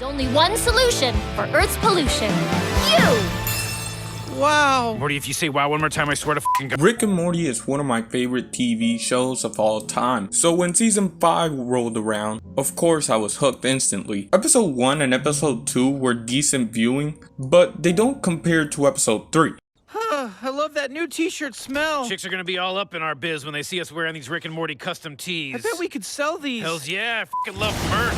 There's only one solution for Earth's pollution. You! Wow. Morty, if you say wow one more time, I swear to f***ing God. Rick and Morty is one of my favorite TV shows of all time. So when season 5 rolled around, of course I was hooked instantly. Episode 1 and episode 2 were decent viewing, but they don't compare to episode 3. I love that new t-shirt smell. Chicks are gonna be all up in our biz when they see us wearing these Rick and Morty custom I tees. bet we could sell these. Hells yeah, I f***ing love merch.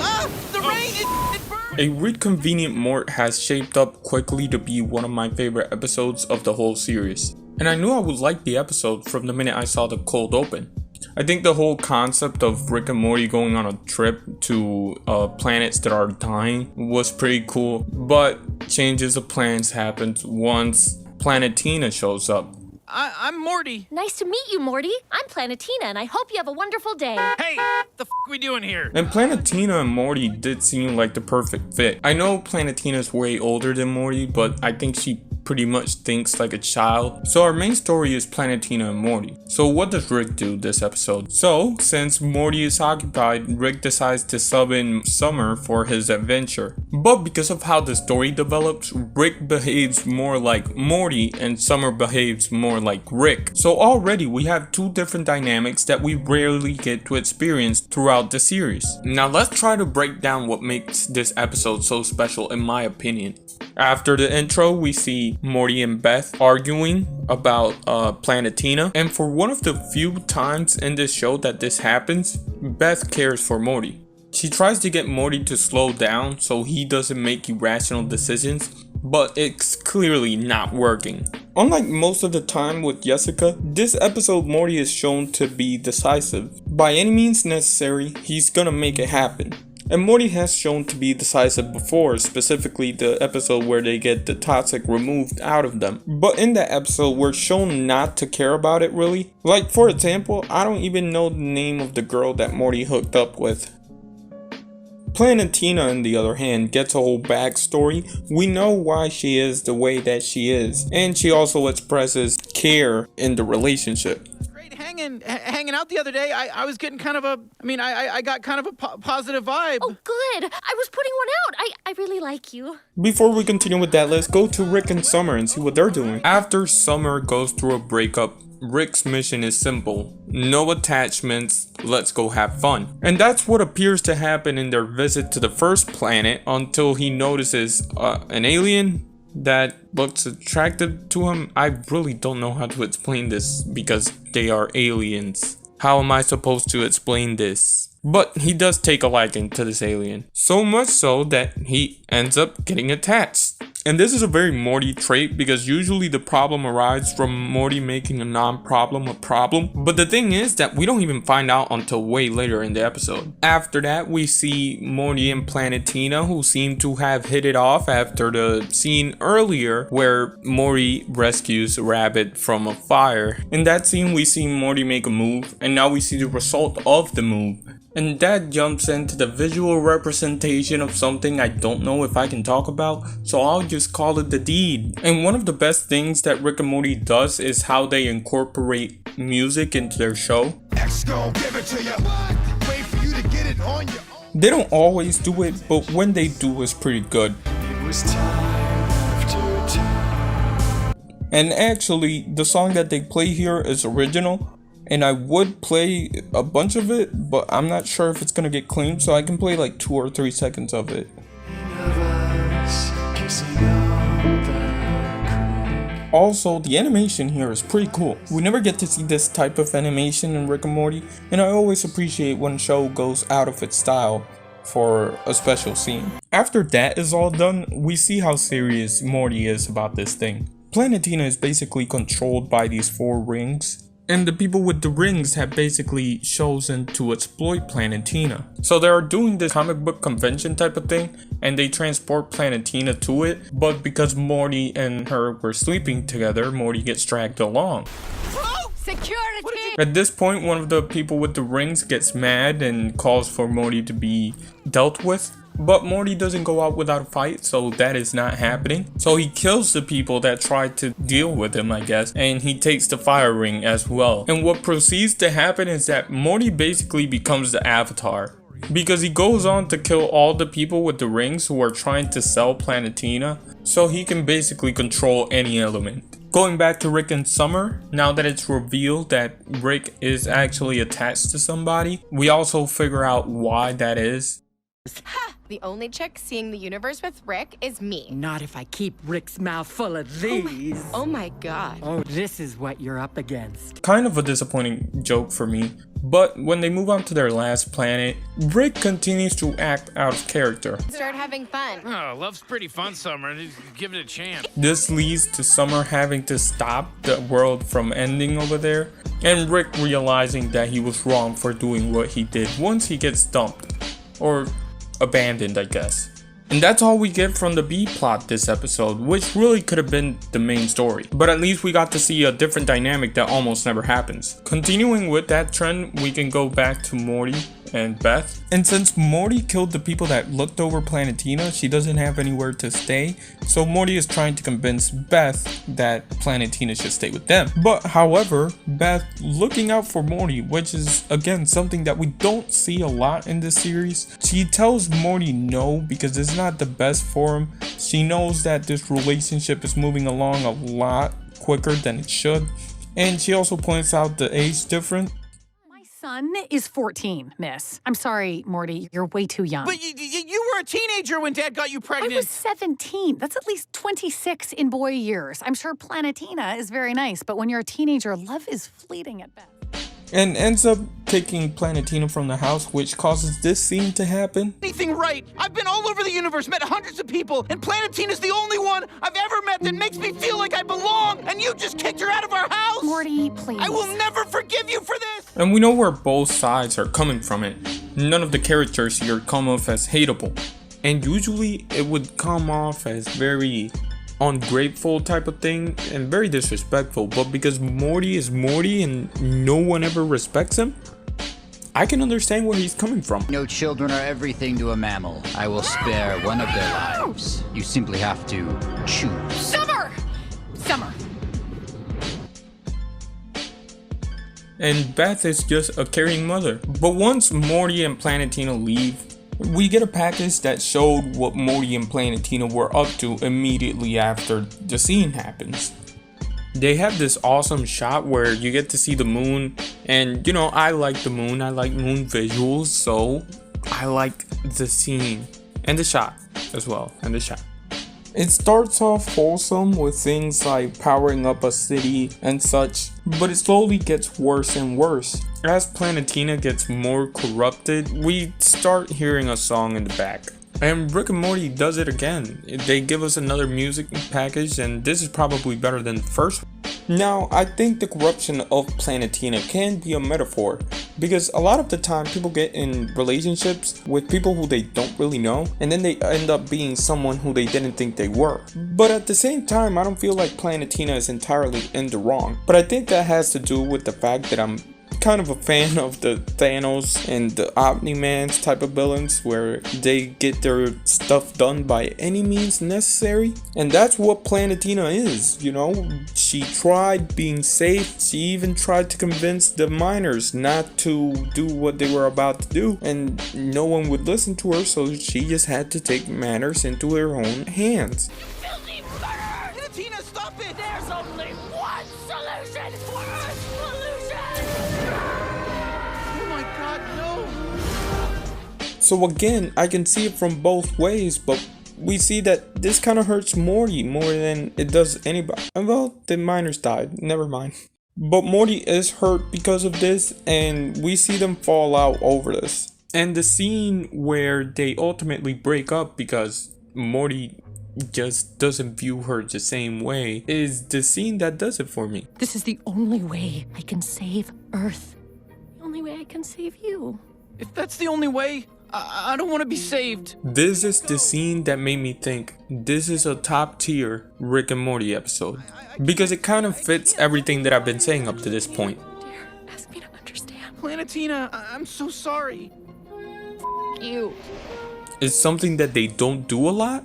Ah, the rain, it burns. A Rickconvenient Mort has shaped up quickly to be one of my favorite episodes of the whole series. And I knew I would like the episode from the minute I saw the cold open. I think the whole concept of Rick and Morty going on a trip to planets that are dying was pretty cool, but changes of plans happened once Planetina shows up. I'm Morty. Nice to meet you, Morty. I'm Planetina, and I hope you have a wonderful day. Hey, the f*** we doing here? And Planetina and Morty did seem like the perfect fit. I know Planetina's way older than Morty, but I think she pretty much thinks like a child. So our main story is Planetina and Morty. So what does Rick do this episode? So since Morty is occupied, Rick decides to sub in Summer for his adventure. But because of how the story develops, Rick behaves more like Morty and Summer behaves more like Rick. So already we have two different dynamics that we rarely get to experience throughout the series. Now let's try to break down what makes this episode so special in my opinion. After the intro, we see Morty and Beth arguing about Planetina, and for one of the few times in this show that this happens, Beth cares for Morty. She tries to get Morty to slow down so he doesn't make irrational decisions, but it's clearly not working. Unlike most of the time with Jessica, this episode Morty is shown to be decisive. By any means necessary, he's gonna make it happen. And Morty has shown to be decisive before, specifically the episode where they get the toxic removed out of them. But in that episode, we're shown not to care about it really. Like for example, I don't even know the name of the girl that Morty hooked up with. Planetina, on the other hand, gets a whole backstory. We know why she is the way that she is, and she also expresses care in the relationship. Hanging out the other day, I was getting kind of a, I got kind of a positive vibe. Oh, good. I was putting one out. I really like you. Before we continue with that, let's go to Rick and Summer and see what they're doing. After Summer goes through a breakup, Rick's mission is simple. No attachments, let's go have fun. And that's what appears to happen in their visit to the first planet until he notices an alien that looks attractive to him. I really don't know how to explain this because they are aliens. How am I supposed to explain this? But he does take a liking to this alien. So much so that he ends up getting attached. And this is a very Morty trait because usually the problem arises from Morty making a non-problem a problem. But the thing is that we don't even find out until way later in the episode. After that, we see Morty and Planetina, who seem to have hit it off after the scene earlier where Morty rescues Rabbit from a fire. In that scene, we see Morty make a move, and now we see the result of the move. And that jumps into the visual representation of something I don't know if I can talk about, so I'll just call it the deed. And one of the best things that Rick and Morty does is how they incorporate music into their show. They don't always do it, but when they do, it's pretty good. And actually, the song that they play here is original. And I would play a bunch of it, but I'm not sure if it's gonna get claimed, so I can play like 2 or 3 seconds of it. Also, the animation here is pretty cool. We never get to see this type of animation in Rick and Morty, and I always appreciate when a show goes out of its style for a special scene. After that is all done, we see how serious Morty is about this thing. Planetina is basically controlled by these 4 rings. And the people with the rings have basically chosen to exploit Planetina. So they are doing this comic book convention type of thing, and they transport Planetina to it, but because Morty and her were sleeping together, Morty gets dragged along. Security! At this point, one of the people with the rings gets mad and calls for Morty to be dealt with. But Morty doesn't go out without a fight, so that is not happening. So he kills the people that tried to deal with him, I guess, and he takes the fire ring as well. And what proceeds to happen is that Morty basically becomes the Avatar. because he goes on to kill all the people with the rings who are trying to sell Planetina, so he can basically control any element. Going back to Rick and Summer, now that it's revealed that Rick is actually attached to somebody, we also figure out why that is. Ha! The only chick seeing the universe with Rick is me. Not if I keep Rick's mouth full of these. Oh my god. Oh, this is what you're up against. Kind of a disappointing joke for me, but when they move on to their last planet, Rick continues to act out of character. Start having fun. Oh, love's pretty fun, Summer. Give it a chance. This leads to Summer having to stop the world from ending over there, and Rick realizing that he was wrong for doing what he did once he gets dumped. Or abandoned, I guess. And that's all we get from the B plot this episode, which really could have been the main story. But at least we got to see a different dynamic that almost never happens. Continuing with that trend, we can go back to Morty and Beth. And since Morty killed the people that looked over Planetina, she doesn't have anywhere to stay. So Morty is trying to convince Beth that Planetina should stay with them. But however, Beth looking out for Morty, which is again something that we don't see a lot in this series. She tells Morty no because it's not the best for him. She knows that this relationship is moving along a lot quicker than it should. And she also points out the age difference. Son is 14, miss. I'm sorry, Morty, you're way too young. But you were a teenager when Dad got you pregnant. I was 17. That's at least 26 in boy years. I'm sure Planetina is very nice, but when you're a teenager, love is fleeting at best. And ends up taking Planetina from the house, which causes this scene to happen. Anything right. I've been all over the universe, met hundreds of people, and Planetina's the only one I've ever met that makes me feel like I belong, and you just kicked her out of our house! Morty, please. I will never forgive you for this! And we know where both sides are coming from it. None of the characters here come off as hateable. And usually it would come off as very ungrateful type of thing and very disrespectful, but because Morty is Morty and no one ever respects him, I can understand where he's coming from. No, children are everything to a mammal. I will spare one of their lives. You simply have to choose. Summer! Summer. And Beth is just a caring mother. But once Morty and Planetina leave, we get a package that showed what Morty and Planetina were up to immediately after the scene happens. They have this awesome shot where you get to see the moon, and you know, I like the moon, I like moon visuals, so I like the scene and the shot as well, and the shot. It starts off wholesome with things like powering up a city and such, but it slowly gets worse and worse. As Planetina gets more corrupted, we start hearing a song in the back. And Rick and Morty does it again. They give us another music package, and this is probably better than the first one. Now, I think the corruption of Planetina can be a metaphor, because a lot of the time people get in relationships with people who they don't really know, and then they end up being someone who they didn't think they were. But at the same time, I don't feel like Planetina is entirely in the wrong. But I think that has to do with the fact that I'm kind of a fan of the Thanos and the Omni-Man's type of villains, where they get their stuff done by any means necessary. And that's what Planetina is, you know. She tried being safe. She even tried to convince the miners not to do what they were about to do, and no one would listen to her, so she just had to take matters into her own hands. Filthy murder! Planetina, stop it! There's only one solution for Earth's pollution! Oh my god, no! So again, I can see it from both ways, but we see that this kind of hurts Morty more than it does anybody. Well, the miners died, never mind. But Morty is hurt because of this, and we see them fall out over this. And the scene where they ultimately break up because Morty just doesn't view her the same way is the scene that does it for me. This is the only way I can save Earth. The only way I can save you. If that's the only way, I don't want to be saved. This is the scene that made me think this is a top tier Rick and Morty episode, because it kind of fits everything that I've been saying up to this point. Dear, ask me to understand. Planetina, I'm so sorry. You. It's something that they don't do a lot,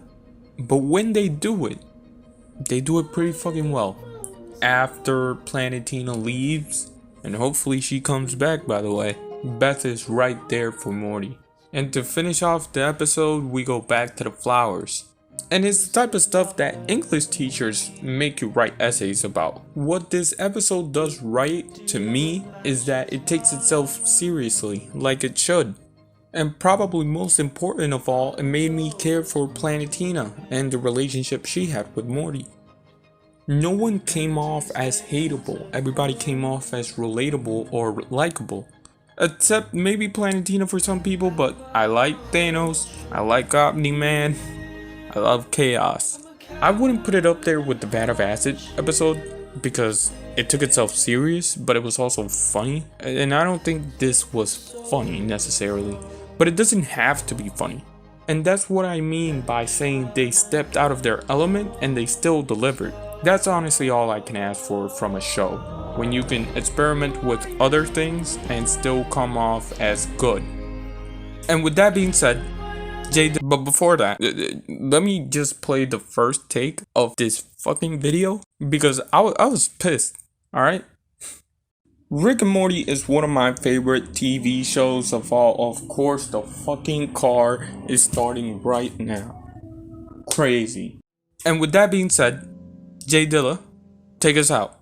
but when they do it pretty fucking well. After Planetina leaves, and hopefully she comes back, by the way, Beth is right there for Morty. And to finish off the episode, we go back to the flowers. And it's the type of stuff that English teachers make you write essays about. What this episode does right to me is that it takes itself seriously, like it should. And probably most important of all, it made me care for Planetina and the relationship she had with Morty. No one came off as hateable, everybody came off as relatable or likable. Except maybe Planetina for some people, but I like Thanos, I like Omni-Man, I love Chaos. I wouldn't put it up there with the Vat of Acid episode because it took itself serious, but it was also funny. And I don't think this was funny necessarily, but it doesn't have to be funny. And that's what I mean by saying they stepped out of their element and they still delivered. That's honestly all I can ask for from a show, when you can experiment with other things and still come off as good. And with that being said, but before that, let me just play the first take of this fucking video because I was pissed, alright? Rick and Morty is one of my favorite TV shows of all. Of course, the fucking car is starting right now. Crazy. And with that being said, J Dilla, take us out.